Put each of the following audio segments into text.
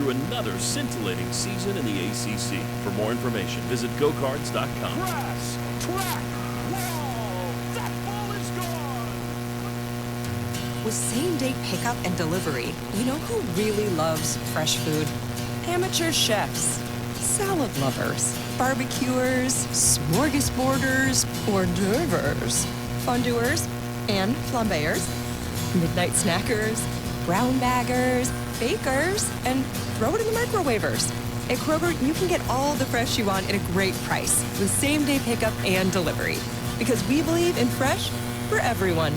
through another scintillating season in the ACC. For more information, visit gocards.com. Grass, track, wall, that ball is gone! With same-day pickup and delivery, you know who really loves fresh food? Amateur chefs, salad lovers, barbecuers, smorgasborders, hors d'oeuvres, fondue and flambeurs, midnight snackers, brown baggers, bakers, and throw it in the microwavers. At Kroger, you can get all the fresh you want at a great price with same-day pickup and delivery. Because we believe in fresh for everyone.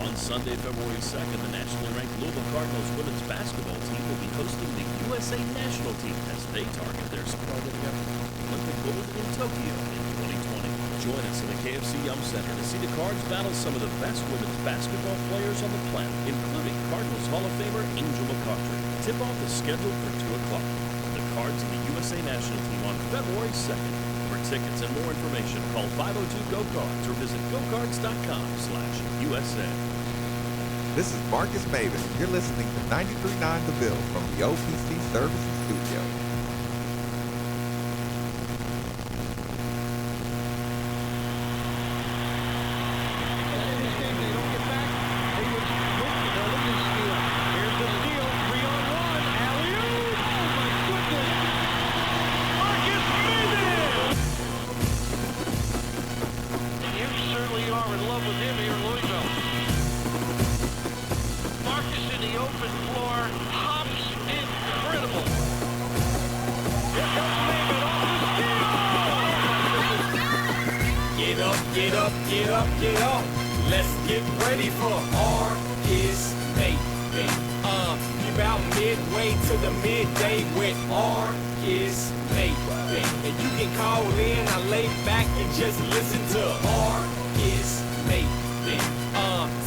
On Sunday, February 2nd, the nationally ranked Louisville Cardinals women's basketball team will be hosting the USA national team as they target their Olympic gold in Tokyo in 2020. Join us in the KFC Yum Center to see the Cards battle some of the best women's basketball players on the planet, including Cardinals Hall of Famer Angel McCaughtry. Tip-off is scheduled for 2 o'clock. The Cards and the USA national team on February 2nd. For tickets and more information, call 502-GO-CARDS or visit gocardz.com/USA. This is Marcus Maven. You're listening to 93.9 The Ville from the OPC Services Studio. Get up, get up, get up. Let's get ready for Marcus Maven. You're about midway to the midday with Marcus Maven. And you can call in, I lay back and just listen to Marcus Maven.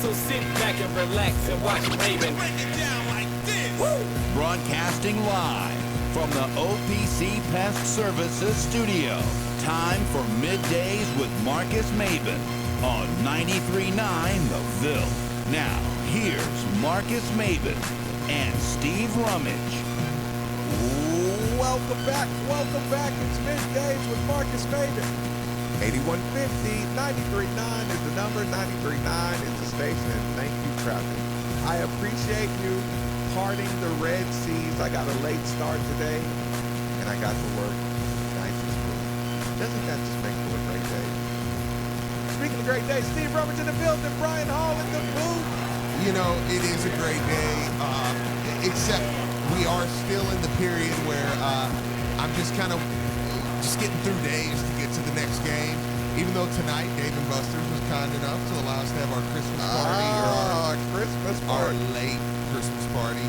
So sit back and relax and watch Maven. Break it down like this. Woo! Broadcasting live from the OPC Pest Services Studio. Time for Middays with Marcus Maven on 93.9 The Ville. Now, here's Marcus Maven and Steve Rummage. Welcome back. It's Middays with Marcus Maven. 8150 93.9 is the number. 93.9 is the station. And thank you, traffic. I appreciate you parting the Red Seas. I got a late start today, and I got to work nice and smooth. Doesn't that just make for a great day? Speaking of great days, Steve Rummage in the building, Brian Hall in the booth. You know, it is a great day, except we are still in the period where I'm just kind of getting through days to get to the next game. Even though tonight, Dave & Buster's was kind enough to allow us to have our Christmas party, our late Christmas party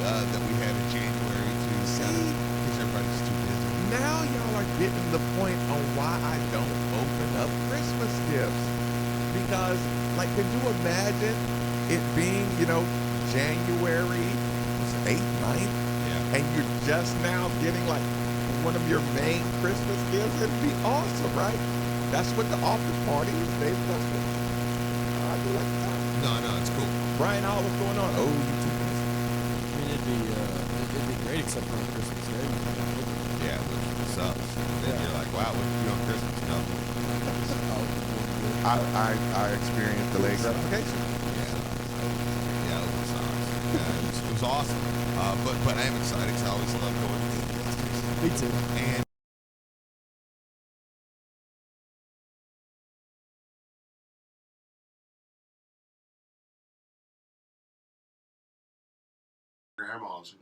that we had in January because everybody's too busy. Now y'all are getting the point on why I don't open up Christmas gifts. Because, like, could you imagine it being, January 8th, 9th? Yeah. And you're just now getting, like, one of your main Christmas gifts? It'd be awesome, right? That's what the office party is, Dave Buster. I do like that. No, it's cool. Brian Hall, what's going on? Oh, you too busy. I mean, it'd be great except for on Christmas Day. Yeah, which sucks. Then you're like, wow, what did you do on Christmas? Nothing. I experienced delayed gratification. Yeah, it was awesome. But I am excited because I always love going to Dave & Buster's. Me too. And Grandma's.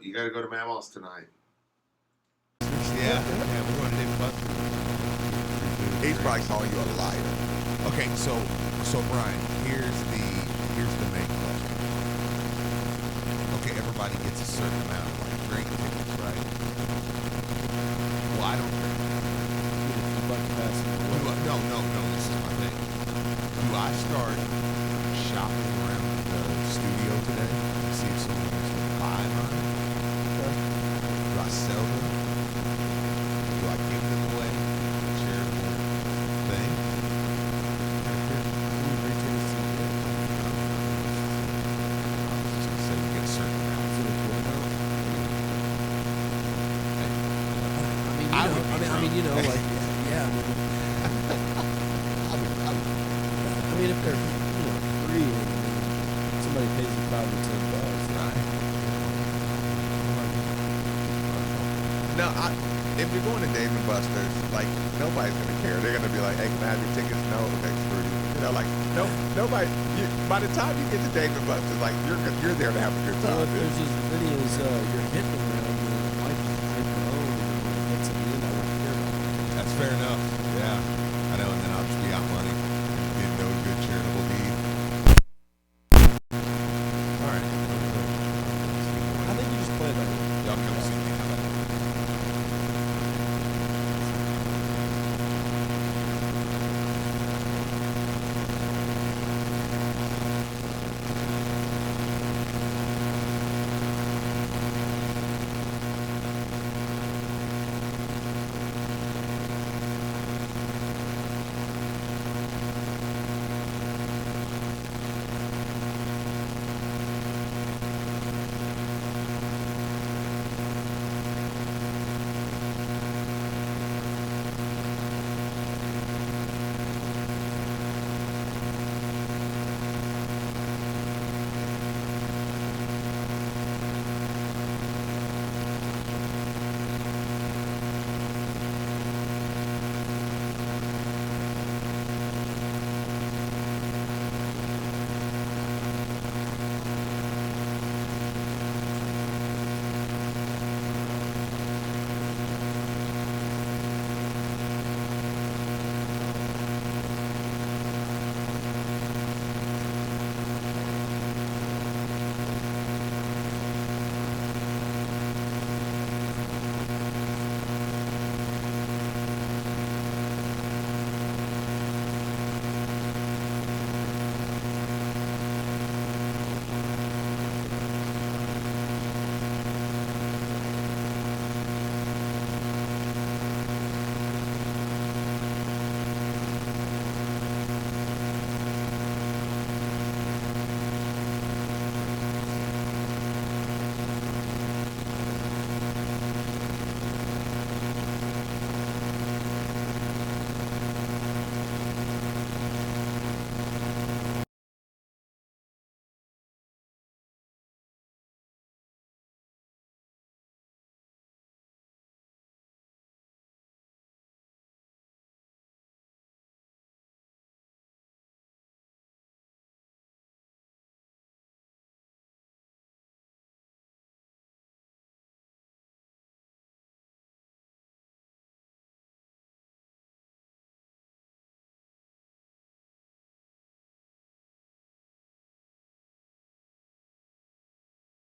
You gotta go to Mama's tonight. Yeah, we're going to Dave & Buster's. He's probably calling you a liar. Okay, so Brian, here's the main question. Okay, everybody gets a certain amount of like drink tickets, right? Well, I don't drink. No. This is my thing. Do I start shopping around the studio today to see if someone wants to buy mine? Do I sell them? Do I give them away? Charitable thing? I was just gonna say we get a certain amount. mean, you know, like, yeah. I mean, if they're, free and somebody pays you $5 or $10, Right. No, if you're going to Dave and Buster's, like, nobody's gonna care. They're gonna be like, "Hey, can I have your tickets?" No, okay, screw you. You know, like, nobody. By the time you get to Dave and Buster's, like, you're there to have a good well, time. if there's just videos, you're hitting around, wife is drinking her own, and it gets at the end, I wouldn't care about it. That's fair enough. Yeah. I know, and then I'll just be out money. Didn't know a good charitable deed. All right. I think you just play it by ear. Y'all come see me. How about that?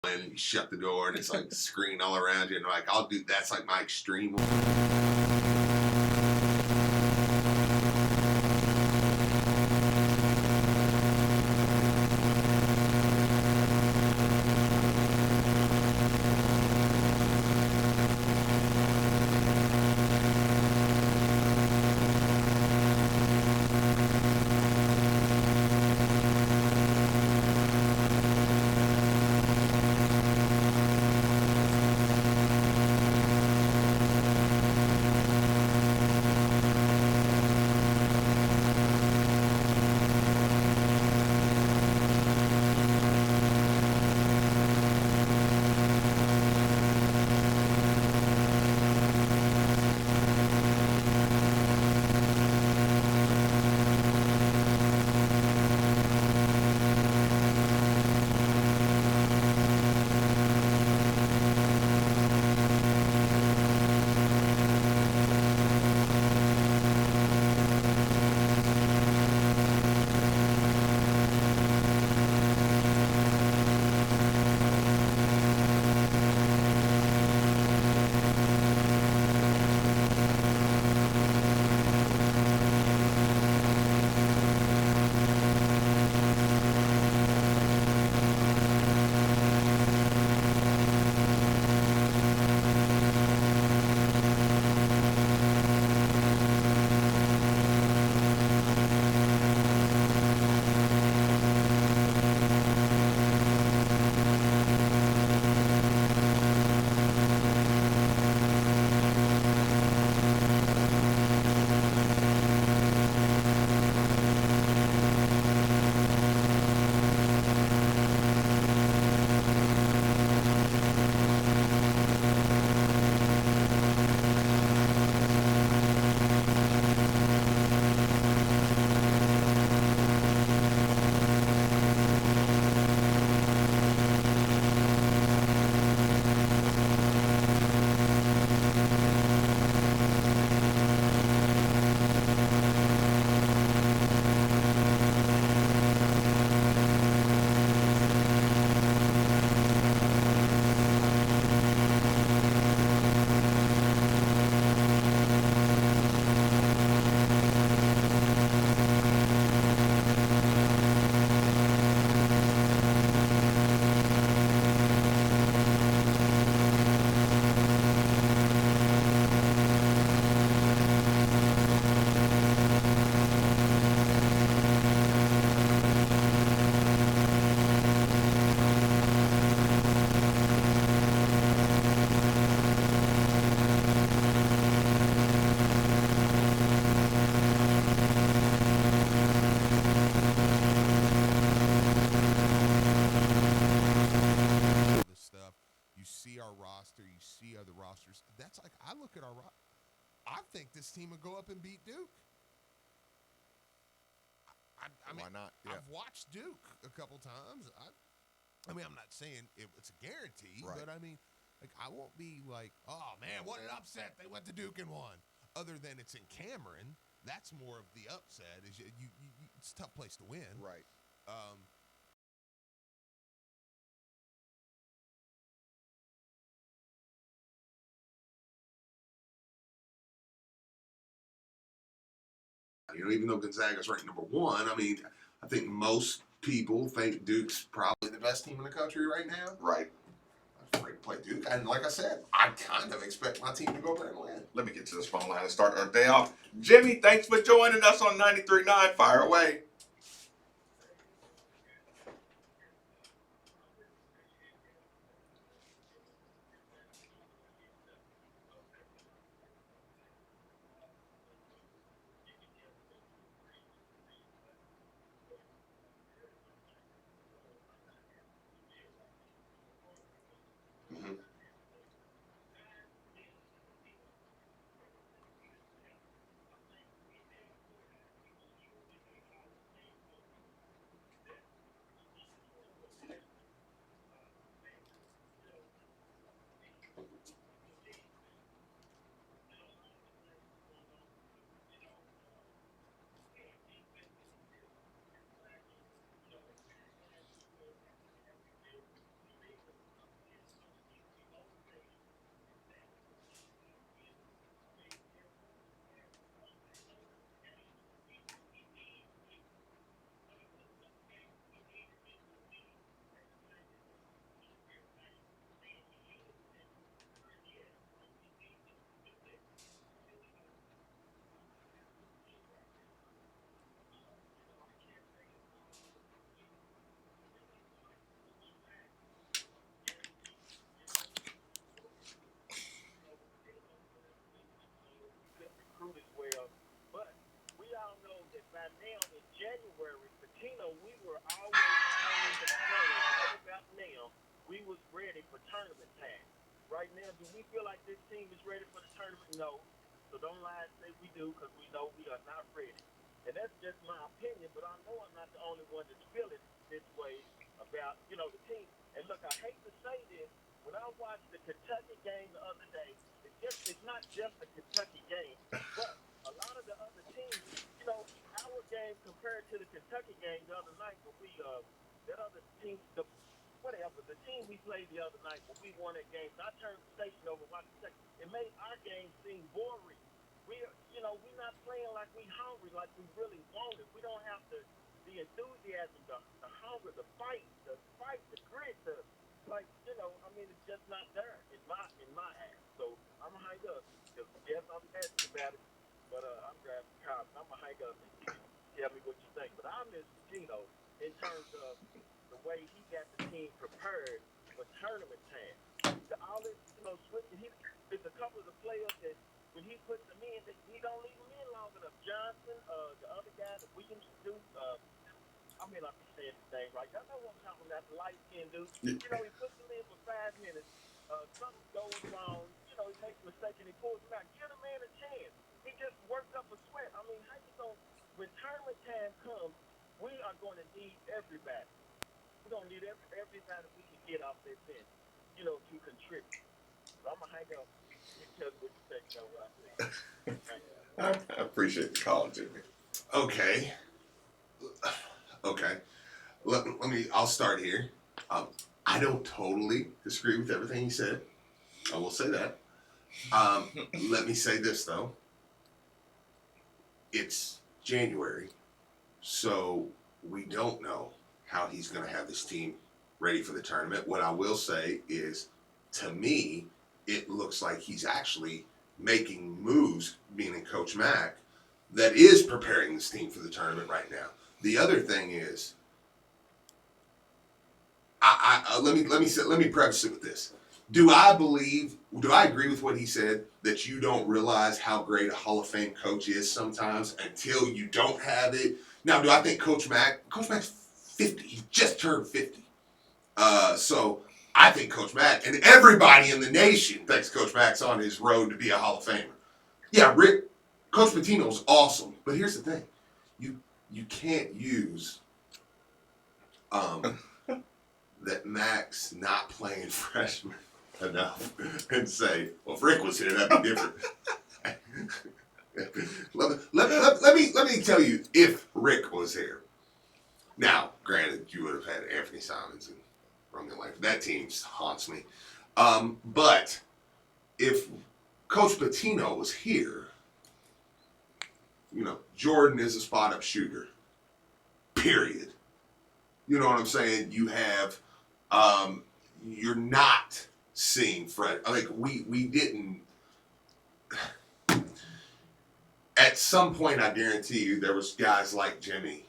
And you shut the door and it's like screen all around you and like I'll do that's like my extreme. see our roster, you see other rosters. That's like I look at our I think this team would go up and beat Duke. I mean, Why not? Yeah. I've watched Duke a couple times. I mean, I'm not saying it's a guarantee, Right. but I mean, like I won't be like, oh man, what an upset! They went to Duke and won. Other than it's in Cameron, that's more of the upset. Is it's a tough place to win. Right. You know, even though Gonzaga's ranked number one, I mean, I think most people think Duke's probably the best team in the country right now. Right. I'm afraid to play Duke. And like I said, I kind of expect my team to go there and win. Let me get to this phone line and start our day off. Jimmy, thanks for joining us on 93.9. Fire away. Mm-hmm. recruit as well. But we all know that by now in January, Patino, we were always turning the corner. Right about now, we was ready for tournament time. Right now, do we feel like this team is ready for the tournament? No. So don't lie and say we do, because we know we are not ready. And that's just my opinion, but I know I'm not the only one that's feeling this way about, the team. And look, I hate to say this, when I watched the Kentucky game the other day, it's not just a Kentucky game, but a lot of the other teams, our game compared to the Kentucky game the other night, when that other team, the team we played the other night when we won that game, so I turned the station over, watched the second. It made our game seem boring. We're not playing like we hungry, like we really want it. We don't have the enthusiasm, the hunger, the fight, the grit, it's just not there in my ass. So I'm gonna hang up because yes, I'm passionate about it, but I'm grabbing the cops. I'm gonna hang up and tell me what you think. But I miss Gino in terms of the way he got the team prepared for tournament time. All this, switching. There's a couple of the players that when he puts them in, he don't leave them in long enough. Johnson, the other guy that Williams do. I mean, I'm saying his name right. Y'all know what I'm talking about, the light-skinned dude. He puts them in for 5 minutes. Something goes wrong. He makes a mistake and he pulls him out. Give the man a chance. He just worked up a sweat. I mean, how you going to, when tournament time comes, we are going to need everybody. We're going to need everybody we can get off that bench, to contribute. So I'm going to hang up. You tell me what you think, what I think. I appreciate the call, Jimmy. Okay. I'll start here. I don't totally disagree with everything he said. I will say that. Let me say this, though. It's January, so we don't know how he's going to have this team ready for the tournament. What I will say is, to me, it looks like he's actually making moves, meaning Coach Mack, that is preparing this team for the tournament right now. The other thing is, let me preface it with this. Do I agree with what he said, that you don't realize how great a Hall of Fame coach is sometimes until you don't have it? Now, do I think Coach Mack's 50? He just turned 50. So I think Coach Mack and everybody in the nation thinks Coach Mack's on his road to be a Hall of Famer. Yeah, Coach Pitino's awesome, but here's the thing: you can't use that Max not playing freshman enough and say, well, if Rick was here, that'd be different. let me tell you, if Rick was here. Now, granted, you would have had Anthony Simons and Roman Life. That team haunts me. But if Coach Pitino was here, Jordan is a spot-up shooter. Period. You know what I'm saying? You have, you're not seeing Fred. Like we didn't. At some point, I guarantee you, there was guys like Jimmy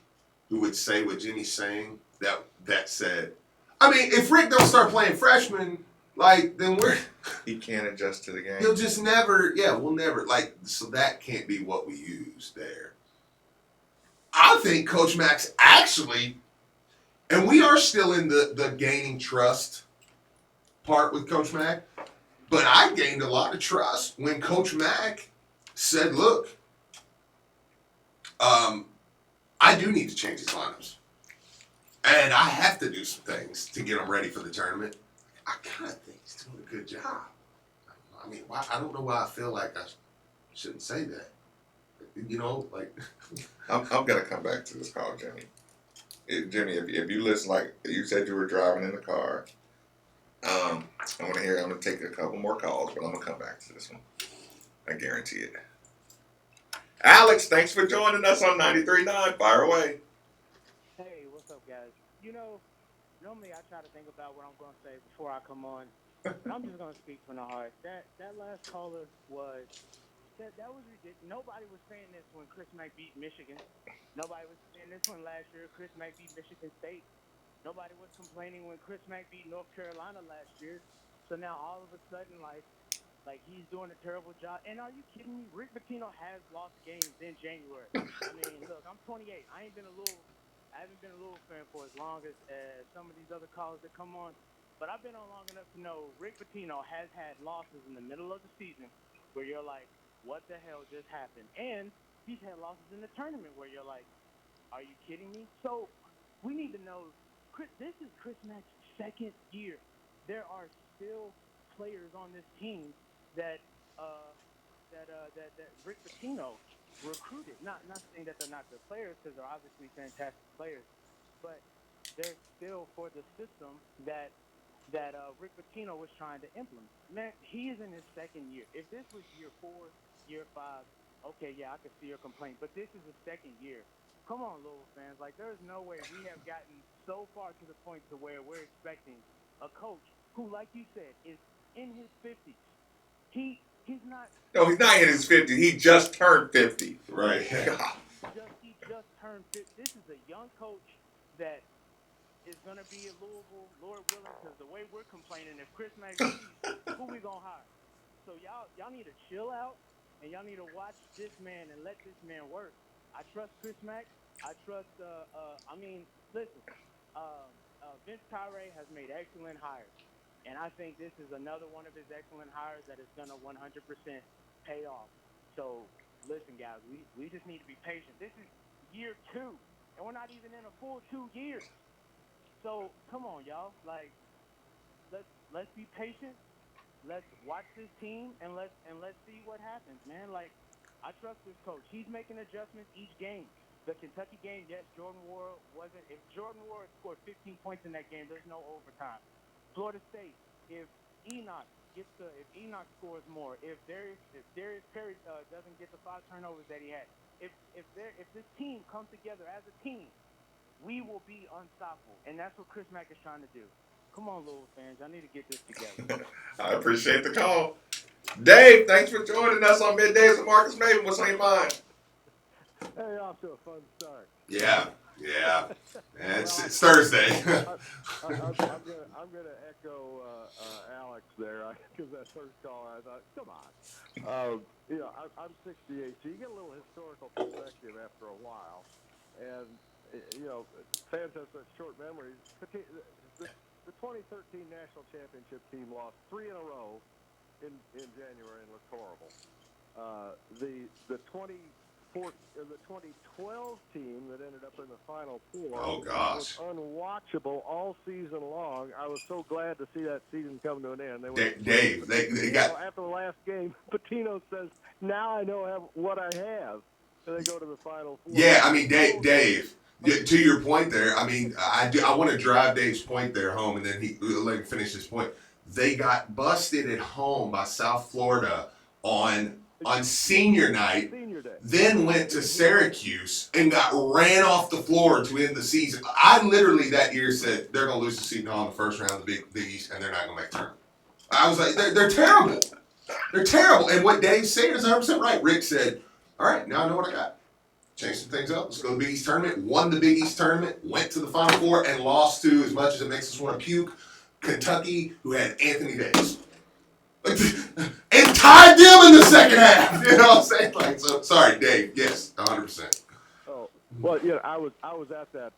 who would say what Jimmy's saying. That said, I mean, if Rick don't start playing freshmen, then he can't adjust to the game. He'll just never. Yeah, we'll never so that can't be what we use there. I think Coach Mack's actually. And we are still in the gaining trust part with Coach Mack. But I gained a lot of trust when Coach Mack said, look, I do need to change his lineups. And I have to do some things to get them ready for the tournament. I kind of think he's doing a good job. I mean, I don't know why I feel like I shouldn't say that. I'm going to come back to this call, Jimmy. Jimmy, if you listen, like you said, you were driving in the car. I'm going to take a couple more calls, but I'm going to come back to this one. I guarantee it. Alex, thanks for joining us on 93.9. Fire away. Hey, what's up, guys? Normally I try to think about what I'm going to say before I come on, but I'm just going to speak from the heart. That last caller was ridiculous. Nobody was saying this when Chris Mack beat Michigan. Nobody was saying this one last year. Chris Mack beat Michigan State. Nobody was complaining when Chris Mack beat North Carolina last year. So now all of a sudden, like he's doing a terrible job. And are you kidding me? Rick Pitino has lost games in January. I mean, look, I'm 28. I haven't been a Louisville fan for as long as some of these other callers that come on. But I've been on long enough to know Rick Pitino has had losses in the middle of the season where you're like, what the hell just happened? And he's had losses in the tournament where you're like, are you kidding me? So we need to know, this is Chris Mack's second year. There are still players on this team that Rick Pitino recruited. Not saying that they're not good players, because they're obviously fantastic players, but they're still for the system that Rick Pitino was trying to implement. Man, he is in his second year. If this was year 4, year 5, okay, yeah, I could see your complaint. But this is the second year. Come on, Louisville fans. There's no way we have gotten so far to the point to where we're expecting a coach who, like you said, is in his 50s. He's not. No, he's not in his 50s. He just turned 50. Right. He just turned 50. This is a young coach that is going to be at Louisville, Lord willing, because the way we're complaining, if Chris Mack leaves, who we going to hire? So y'all need to chill out, and y'all need to watch this man and let this man work. I trust Chris Mack. I trust, listen, Vince Tyre has made excellent hires, and I think this is another one of his excellent hires that is going to 100% pay off. So, listen, guys, we just need to be patient. This is year 2, and we're not even in a full 2 years. So, come on, y'all. Let's be patient. Let's watch this team, and let's see what happens, man. I trust this coach. He's making adjustments each game. The Kentucky game, yes, Jordan Ward wasn't. If Jordan Ward scored 15 points in that game, there's no overtime. Florida State, if Enoch scores more, if Darius Perry doesn't get the 5 turnovers that he had, if this team comes together as a team, we will be unstoppable, and that's what Chris Mack is trying to do. Come on, Louisville fans, I need to get this together. I appreciate the call. Dave, thanks for joining us on Middays with Marcus Maven. What's on your mind? Hey, off to a fun start. Yeah. It's Thursday. I'm gonna echo Alex there, because that first call I thought, come on. I'm 68, so you get a little historical perspective after a while, and fans have such short memories. the 2013 national championship team lost 3 in a row in January and looked horrible. The 2012 team that ended up in the Final Four Oh, was gosh. unwatchable all season long. I was so glad to see that season come to an end. They went Dave, they got after the last game, Patino says, "Now I know what I have." And they go to the Final Four. Yeah, I mean, Dave, to your point there, I mean, I want to drive Dave's point there home, and then let him finish his point. They got busted at home by South Florida on senior night, Senior day. then went to Syracuse and got ran off the floor to end the season. I literally that year said they're going to lose to Seton Hall in the first round of the Big East, and they're not going to make the tournament. I was like, they're terrible. They're terrible. And what Dave's saying is 100% right. Rick said, all right, now I know what I got. Change some things up. Let's go to the Big East tournament. Won the Big East tournament. Went to the Final Four and lost to, as much as it makes us want to puke, Kentucky, who had Anthony Davis. And tied them in the second half. You know what I'm saying? Like, so sorry, Dave. Yes, 100%. Oh, well, yeah, I was at that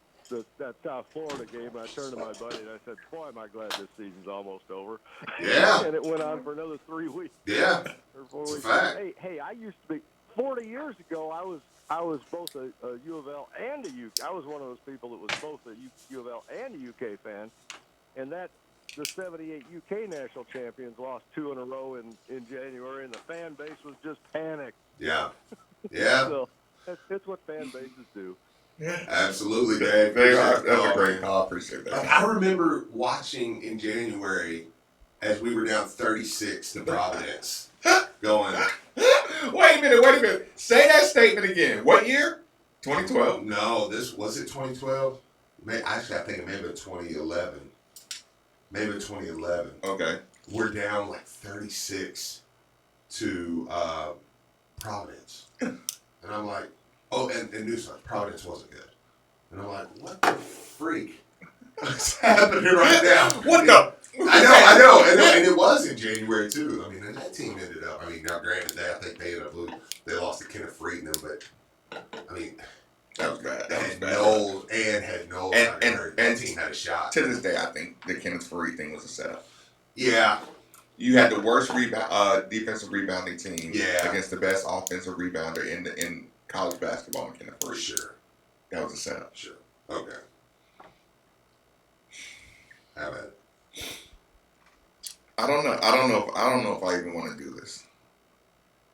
South Florida game, and I turned to my buddy and I said, "Boy, am I glad this season's almost over." Yeah. And it went on for another 3 weeks. Yeah. Or 4 It's a weeks. fact. Hey, I used to be 40 years ago. I was both a U of L and a UK. I was one of those people that was both a U of L and a UK fan, and that. The 78 UK national champions lost 2 in a row in January, and the fan base was just panicked. Yeah. Yeah. So that's what fan bases do. Yeah. Absolutely, Dave. That's a great call. I appreciate that. Like, I remember watching in January as we were down 36 to Providence, going, Wait a minute. Say that statement again. What year? 2012? No, was it 2012? Actually, I think it may have been 2011. Maybe 2011. Okay. We're down like 36 to Providence. And I'm like, oh, and newsflash, Providence wasn't good. And I'm like, what the freak is happening right now? What the? I know. And it was in January, too. I mean, and that team ended up, now granted, I think they ended up losing. They lost to Kenneth Freed, but, I mean, that was bad. That was bad. Had Knowles. And team had a shot. To this day, I think the Kenneth Freed thing was a setup. Yeah. You had the worst defensive rebounding team Yeah. against the best offensive rebounder in college basketball in Kenneth Freed. For sure. That was a setup. Sure. Okay. How about it? I don't know if I even want to do this.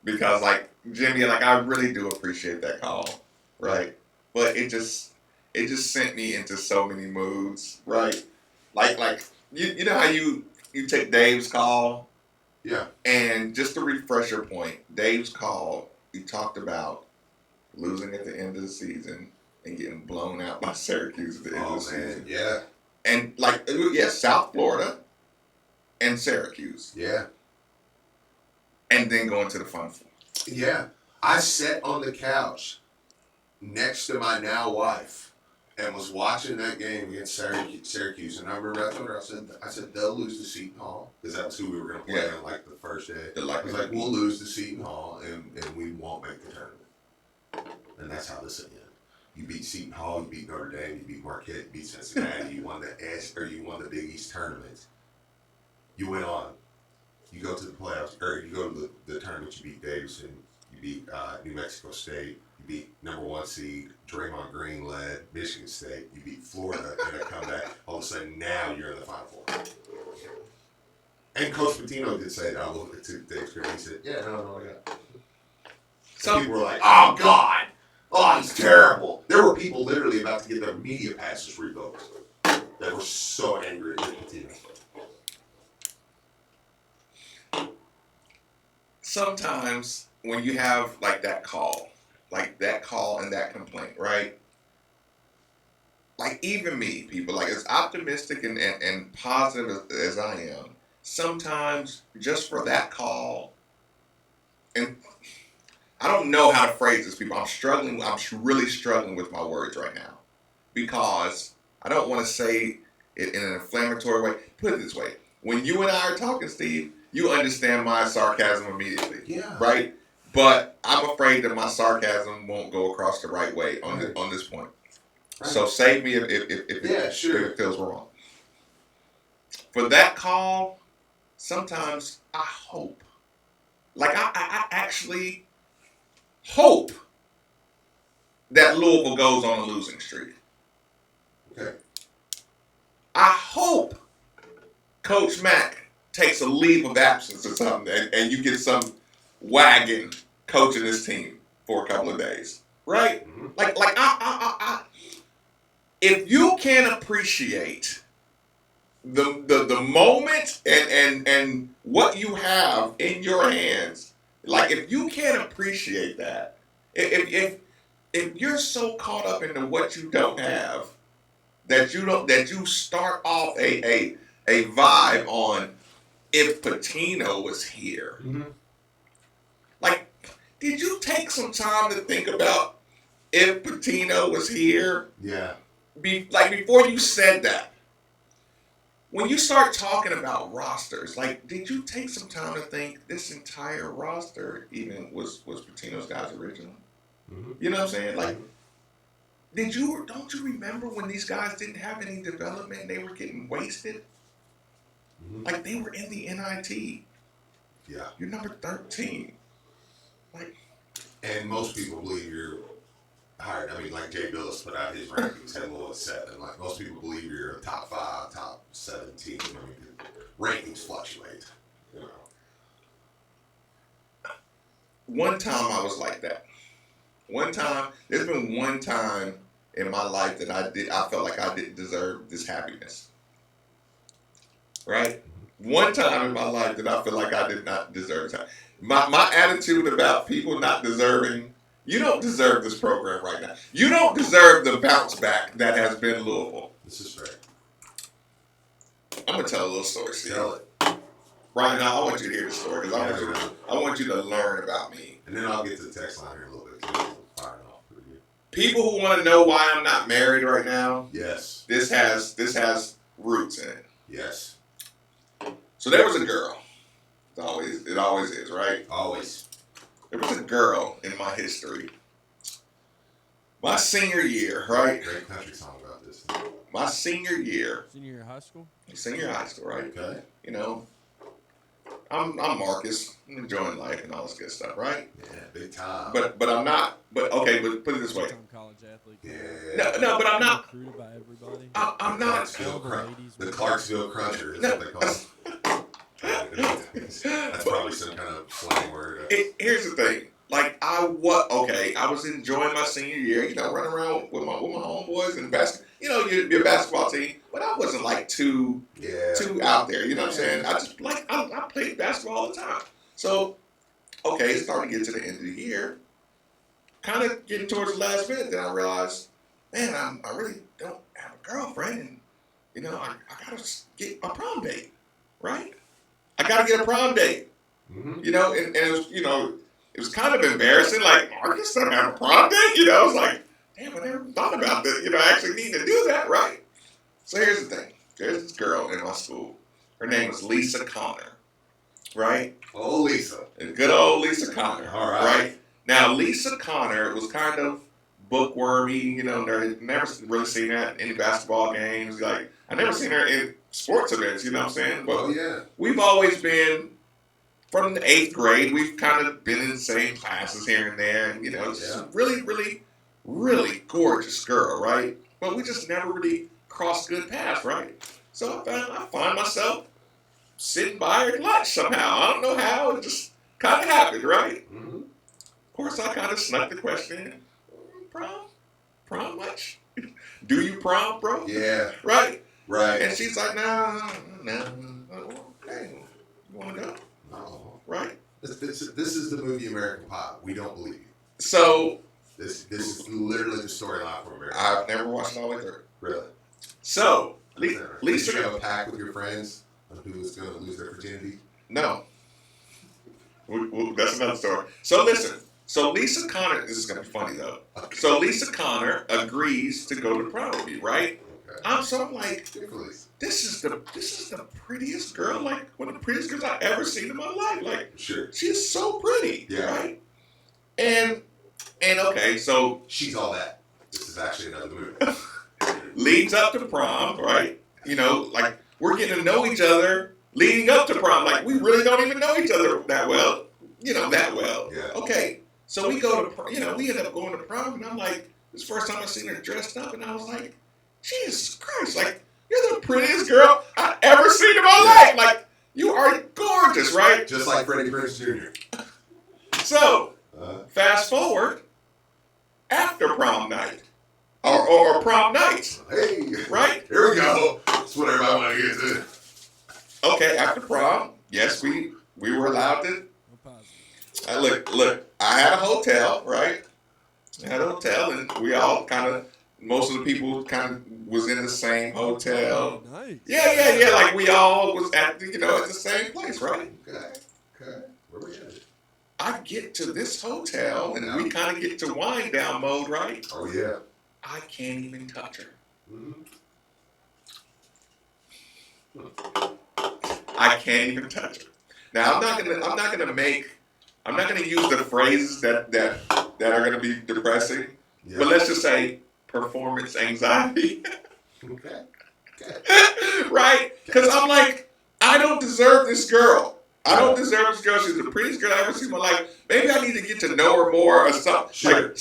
Because like Jimmy, like I really do appreciate that call. Right? But it just sent me into so many moods, right? Like you know how you take Dave's call? Yeah. And just a refresher point, Dave's call, he talked about losing at the end of the season and getting blown out by Syracuse at the end of the season. Yeah. And South Florida and Syracuse. Yeah. And then going to the Final Four. Yeah. I sat on the couch next to my now wife and was watching that game against Syracuse. And I remember I told her, I said they'll lose to Seton Hall, because that's who we were going to play on like the first day. I was like, we'll lose to Seton Hall and we won't make the tournament. And that's how this ended. You beat Seton Hall, you beat Notre Dame, you beat Marquette, you beat Cincinnati, you won the Big East tournament. You went on. You go to the playoffs, or you go to the tournament, you beat Davidson, you beat New Mexico State, you beat number 1 seed, Draymond Green led Michigan State, you beat Florida in a comeback. All of a sudden, now you're in the Final Four. And Coach Pitino did say that. I looked at Dave's career, he said, yeah, no, I got it. So people were like, oh, God. Oh, he's terrible. There were people literally about to get their media passes revoked that were so angry at Pitino. Sometimes when you have like that call and that complaint, right? Like even me, people, like as optimistic and positive as I am, sometimes just for that call, and I don't know how to phrase this, people. I'm really struggling with my words right now because I don't want to say it in an inflammatory way. Put it this way. When you and I are talking, Steve, you understand my sarcasm immediately. Yeah. Right? But I'm afraid that my sarcasm won't go across the right way on this point. Right. So save me if it feels wrong. for that call, sometimes I hope. Like, I actually hope that Louisville goes on a losing streak. Okay. I hope Coach Mack takes a leave of absence or something, and you get some wagon coaching this team for a couple of days, right? Mm-hmm. Like I if you can appreciate the moment and what you have in your hands, like if you can't appreciate that, if you're so caught up into what you don't have that you start off a vibe on if Patino was here. Mm-hmm. Like, did you take some time to think about if Patino was here? Yeah. Before you said that. When you start talking about rosters, like, did you take some time to think this entire roster even was Patino's guys original? Mm-hmm. You know what I'm saying? Like, don't you remember when these guys didn't have any development and they were getting wasted? Mm-hmm. Like, they were in the NIT. Yeah. You're number 13. Like, and most people believe you're higher. I mean, like Jay Billis put out his rankings, had Louisville at 7. Like, most people believe you're a top 5, top 17. I mean, rankings fluctuate. You know. One time I was like that. There's been one time in my life that I felt like I didn't deserve this happiness. Right? One time in my life that I feel like I did not deserve it. My attitude about people not deserving, you don't deserve this program right now. You don't deserve the bounce back that has been Louisville. This is fair. I'm going to tell a little story, Steve. Tell it. Right now, I want you to hear the story because I want you to learn about me. And then I'll get to the text line here in a little bit. So fire it off for you. People who want to know why I'm not married right now, Yes. this has roots in it. Yes. So there was a girl. It always is, right? Always. There was a girl in my history. My senior year, right? Great country song about this. My senior year. Senior year of high school? Senior high school, right? Okay. You know, I'm Marcus. I'm enjoying life and all this good stuff, right? Yeah, big time. But I'm not. But okay, but put it this way. Big-time college athlete. Yeah. No, but I'm not. Recruited by everybody. I'm not. The Clarksville Cruncher is what they call it. That's probably some kind of slang word. Here's the thing. Like, I was enjoying my senior year, you know, running around with my homeboys and your basketball team, but I wasn't like too out there, you know what I'm saying? I played basketball all the time. So, okay, it's starting to get to the end of the year, kind of getting towards the last minute, then I realized, man, I really don't have a girlfriend, and, you know, I gotta get a prom date, right? I gotta get a prom date, you know, and it was, you know, it was kind of embarrassing, like, Marcus doesn't have a prom date? You know, I was like, damn, I never thought about that. You know, I actually need to do that, right? So here's the thing. There's this girl in my school. Her name was Lisa Connor, right? Oh, Lisa. Good old Lisa Connor, all right. Right? Now, Lisa Connor was kind of bookwormy, you know, never really seen her in any basketball games. Like, I never seen her in sports events, you know what I'm saying? But we've always been, from the 8th grade, we've kind of been in the same classes here and there. And, you know, just a really, really, really gorgeous girl, right? But we just never really crossed good paths, right? So I find myself sitting by her at lunch somehow. I don't know how. It just kind of happened, right? Mm-hmm. Of course, I kind of snuck the question in. Prom? Prom much? Do you prom, bro? Yeah. Right? Right. And she's like, no. Okay. You want to go? No. Right? This is the movie American Pie. We don't believe you. So this is literally the storyline for American I've never watched it all the way through. Really? So Lisa, Lisa, did you have a pact with your friends on who was going to lose their virginity? No. That's another story. So listen. So Lisa Connor, this is going to be funny though. So Lisa Connor agrees to go to prom with me, right? Okay. I'm like, this is the prettiest girl, like one of the prettiest girls I've ever seen in my life. Like, sure, she's so pretty, yeah, right? And okay, so she's all that. This is actually another movie. Leads up to prom, right? You know, like we're getting to know each other leading up to prom. Like, we really don't even know each other that well, that well. Yeah. Okay, so we go to, we end up going to prom, and I'm like, this is the first time I seen her dressed up, and I was like, Jesus Christ, like, you're the prettiest girl I've ever seen in my life. Like, you are gorgeous, right? Just like Freddie Prinze Jr. So, fast forward after prom night, or prom night. Hey, right? Here we go. That's what everybody want to get to. Okay, after prom, yes, we were allowed to. Look, I had a hotel, right? I had a hotel, and we all most of the people kind of was in the same hotel. Nice. Yeah. Like, we all was at the same place, right? Okay. Where we at? I get to this hotel, and we kind of get to wind down mode, right? Oh yeah. I can't even touch her. I can't even touch her. Now, I'm not gonna use the phrases that are gonna be depressing. Yeah. But let's just say performance anxiety. Okay. Right? Because I'm like, I don't deserve this girl. I don't deserve this girl. She's the prettiest girl I've ever seen in my life. Maybe I need to get to know her more or something. Sure. Like,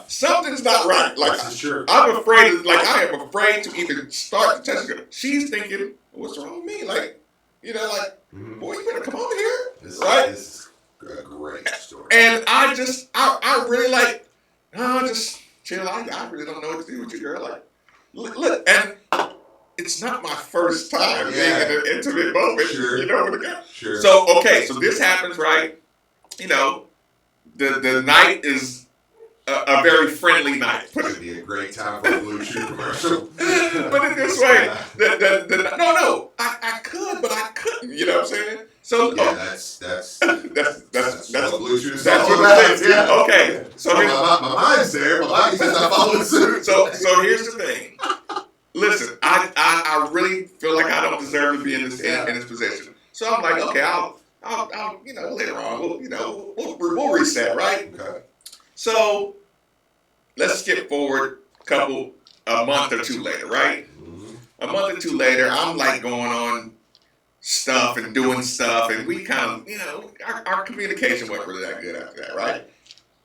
something's not right. Like, Sure. I'm afraid. Like, I am afraid to even start to touch her. She's thinking, what's wrong with me? Like, boy, you better come over here. This Right? is a great story. And I really like, just chill out. I really don't know what to do with you, girl. Like, look, and it's not my first time being in an intimate moment. Sure. With a girl. Sure. So, okay, so this happens, right? The night is a very friendly night. It would be a great time for a Blue Chew commercial. Put it this way, no, I could, but I couldn't. You know what I'm saying? So Yeah, that's what Blue Chew is that's all what about. it is. Yeah. Okay, so here's, my mind's there, my body says I follow suit. so here's the thing. Listen, I really feel like I don't deserve to be in this position. So I'm like, okay, I'll later on we'll reset, right? Okay. So let's skip forward a month or two later, right? A month or two later, I'm like going on stuff and doing stuff, and we kind of, our communication wasn't really that good after that, right?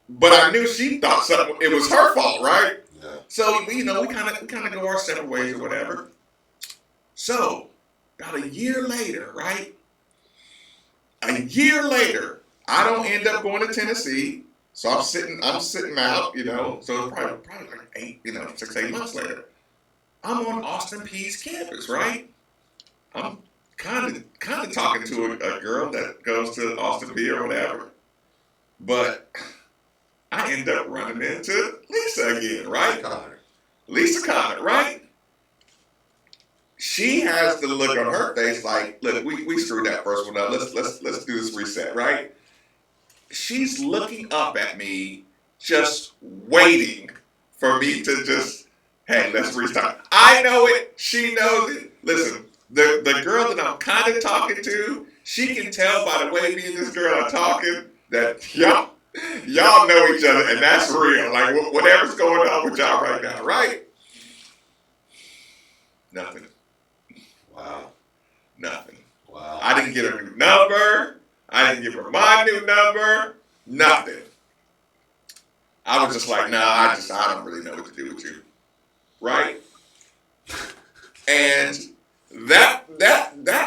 But I knew she thought it was her fault, right? Yeah. So we kind of go our separate ways or whatever. So about a year later, right? A year later, I don't end up going to Tennessee. So I'm sitting out, so probably like 6-8 months later. I'm on Austin Peay's campus, right? I'm kind of talking to a girl that goes to Austin Peay or whatever. But I end up running into Lisa again, right? Lisa Connor, right? She has the look on her face like, look, we screwed that first one up. Let's do this reset, right? She's looking up at me, just waiting for me to just, hey, let's restart. I know it. She knows it. Listen, the girl that I'm kind of talking to, she can tell by the way me and this girl are talking that y'all know each other, and that's real. Like, whatever's going on with y'all right now, right? Nothing. Wow. Nothing. Wow. I didn't get her new number. I didn't give her my new number. Nothing. I was just like, nah, I don't really know what to do with you. Right? And that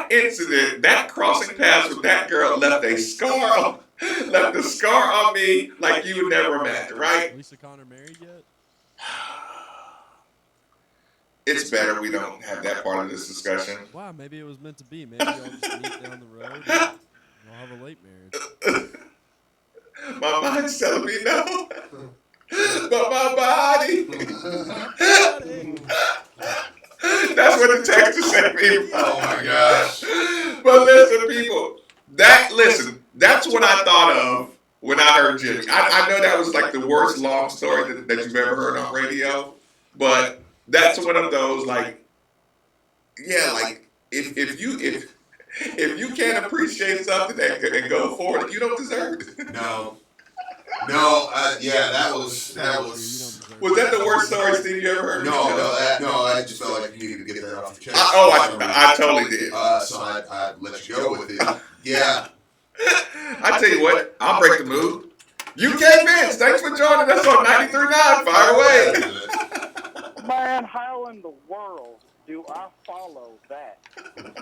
incident, that crossing paths with that girl left a scar on me like you would never imagine, right? Lisa Connor married yet? It's better we don't have that part of this discussion. Wow, maybe it was meant to be. Maybe y'all just meet down the road and y'all have a late marriage. My mind's telling me no. But my body. That's what the text is saying, people. Oh my gosh. But listen, people. That's what I thought of when I heard Jimmy. I know that was like the worst long story that you've ever heard on radio. But that's one of those, like, yeah, like if you can't appreciate something and go for it, you don't deserve it. No. Yeah, that was Was that the worst story, Steve, you ever heard? No, I just felt like you needed to get that off the chest. I totally did. So I let you go with it. Yeah. I tell you what, I'll break the mood. UK fans, thanks for joining us on 93.9. Fire away. Man, how in the world do I follow that?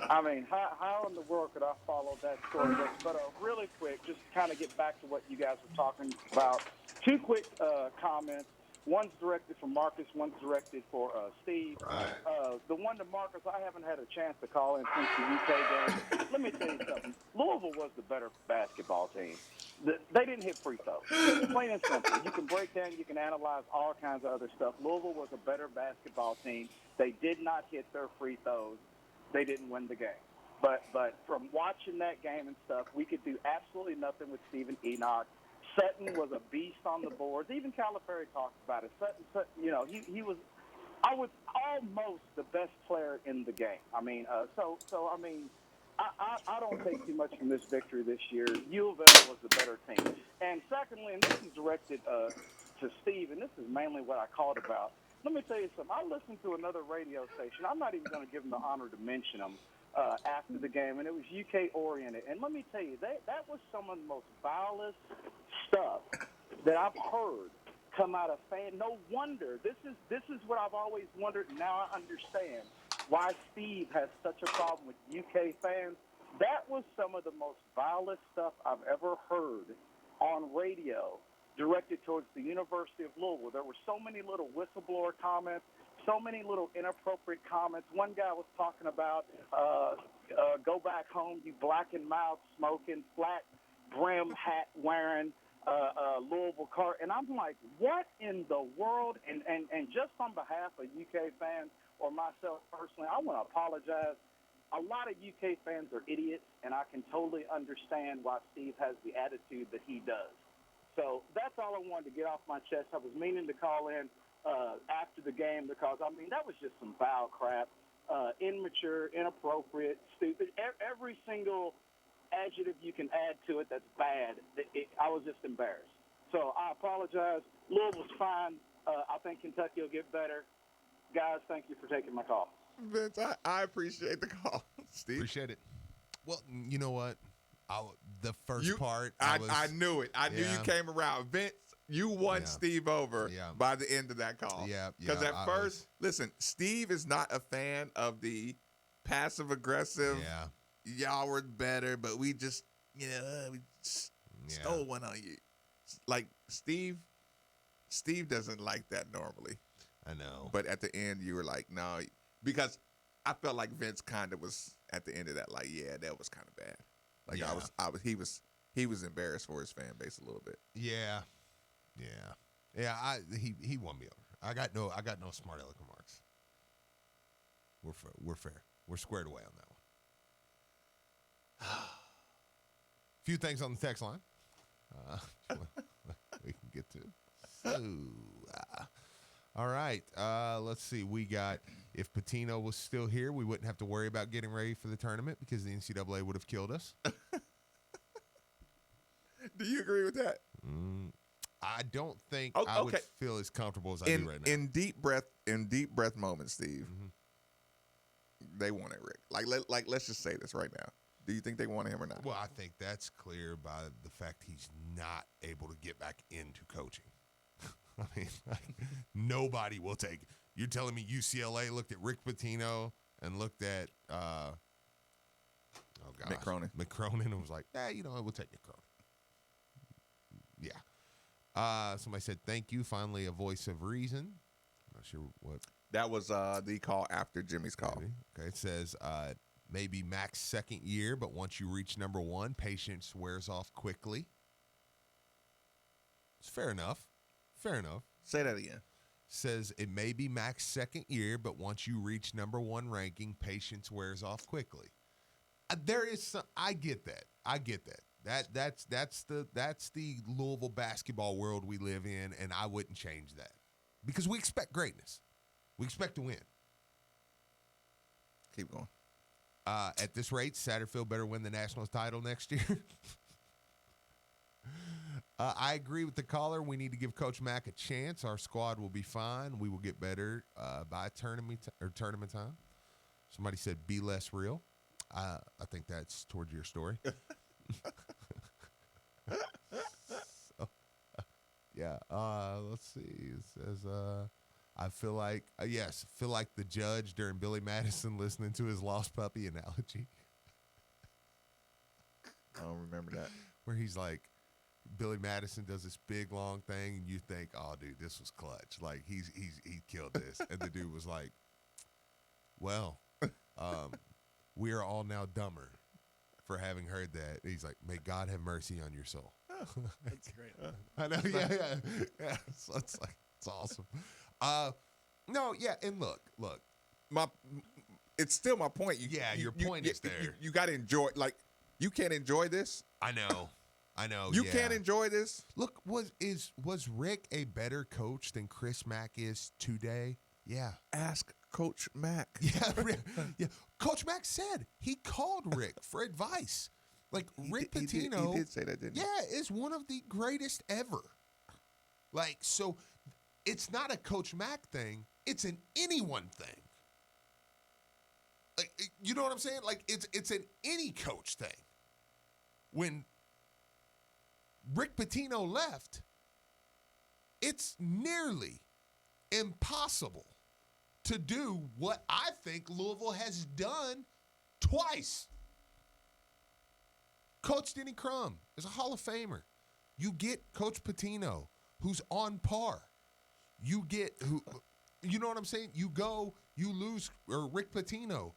I mean, how in the world could I follow that story? But really quick, just to kind of get back to what you guys were talking about, two quick comments. One's directed for Marcus, one's directed for Steve. Right. The one to Marcus, I haven't had a chance to call in since the UK game. Let me tell you something. Louisville was the better basketball team. They didn't hit free throws. Plain and simple. You can break down, you can analyze all kinds of other stuff. Louisville was a better basketball team. They did not hit their free throws. They didn't win the game. But from watching that game and stuff, we could do absolutely nothing with Stephen Enoch. Sutton was a beast on the boards. Even Calipari talked about it. Sutton, he was, I was almost the best player in the game. I mean, I don't take too much from this victory this year. U of L was the better team. And secondly, and this is directed to Steve, and this is mainly what I called about. Let me tell you something. I listened to another radio station. I'm not even going to give them the honor to mention them after the game, and it was UK-oriented. And let me tell you, that was some of the most vilest stuff that I've heard come out of fans. No wonder. This is what I've always wondered, and now I understand why Steve has such a problem with UK fans. That was some of the most vilest stuff I've ever heard on radio directed towards the University of Louisville. There were so many little whistleblower comments, so many little inappropriate comments. One guy was talking about, go back home, you black and mouth smoking, flat brim hat wearing, Louisville car. And I'm like, what in the world? And just on behalf of UK fans or myself personally, I want to apologize. A lot of UK fans are idiots, and I can totally understand why Steve has the attitude that he does. So that's all I wanted to get off my chest. I was meaning to call in after the game because, I mean, that was just some foul crap, immature, inappropriate, stupid. Every single adjective you can add to it that's bad, I was just embarrassed. So I apologize. Louisville's fine. I think Kentucky will get better. Guys, thank you for taking my call. Vince, I appreciate the call. Steve? Appreciate it. Well, you know what? The first part, I knew it. I knew you came around. Vince, you won Steve over by the end of that call. Yeah. Because at first, listen, Steve is not a fan of the passive-aggressive, y'all were better, but we just, we stole one on you. Like, Steve doesn't like that normally. I know. But at the end, you were like, no, because I felt like Vince kind of was at the end of that, like, yeah, that was kind of bad. Like he was embarrassed for his fan base a little bit. Yeah. He won me over. I got no smart aleck remarks. We're fair. We're squared away on that one. Few things on the text line. We can get to. So, all right. Let's see. We got, if Patino was still here, we wouldn't have to worry about getting ready for the tournament because the NCAA would have killed us. Do you agree with that? I don't think I would feel as comfortable as I do right now. In deep breath moments, Steve, they wanted Rick. Like, let's just say this right now. Do you think they wanted him or not? Well, I think that's clear by the fact he's not able to get back into coaching. I mean, nobody will take it. You're telling me UCLA looked at Rick Pitino and looked at Mick Cronin and was like, we'll take Mick Cronin. Yeah. Somebody said, thank you. Finally, a voice of reason. I'm not sure what. That was the call after Jimmy's call. Maybe. Okay. It says, maybe Mac's second year, but once you reach number one, patience wears off quickly. It's fair enough. Say that again. Says it may be Mac's second year, but once you reach number one ranking, patience wears off quickly. There is some. I get that. That's the Louisville basketball world we live in, and I wouldn't change that because we expect greatness. We expect to win. Keep going. At this rate, Satterfield better win the national title next year. I agree with the caller. We need to give Coach Mack a chance. Our squad will be fine. We will get better by tournament time. Somebody said, be less real. I think that's towards your story. Yeah. Let's see. It says, I feel like, feel like the judge during Billy Madison listening to his lost puppy analogy. I don't remember that. Where he's like, Billy Madison does this big long thing, and you think, oh, dude, this was clutch. Like, he killed this. And the dude was like, well, we are all now dumber for having heard that. And he's like, may God have mercy on your soul. That's great. I know, yeah. So it's like, it's awesome. No, yeah, and look. It's still my point. Your point is there. You got to enjoy. Like, you can't enjoy this. I know. You can't enjoy this. Look, was Rick a better coach than Chris Mack is today? Yeah. Ask Coach Mack. Yeah. Coach Mack said he called Rick for advice. Like, Rick Pitino. He did say that, didn't he? Yeah, is one of the greatest ever. Like, so it's not a Coach Mack thing. It's an anyone thing. Like, you know what I'm saying? Like, it's an any coach thing. When Rick Pitino left, it's nearly impossible to do what I think Louisville has done twice. Coach Denny Crum is a Hall of Famer. You get Coach Pitino, who's on par. You get you know what I'm saying? You lose Rick Pitino,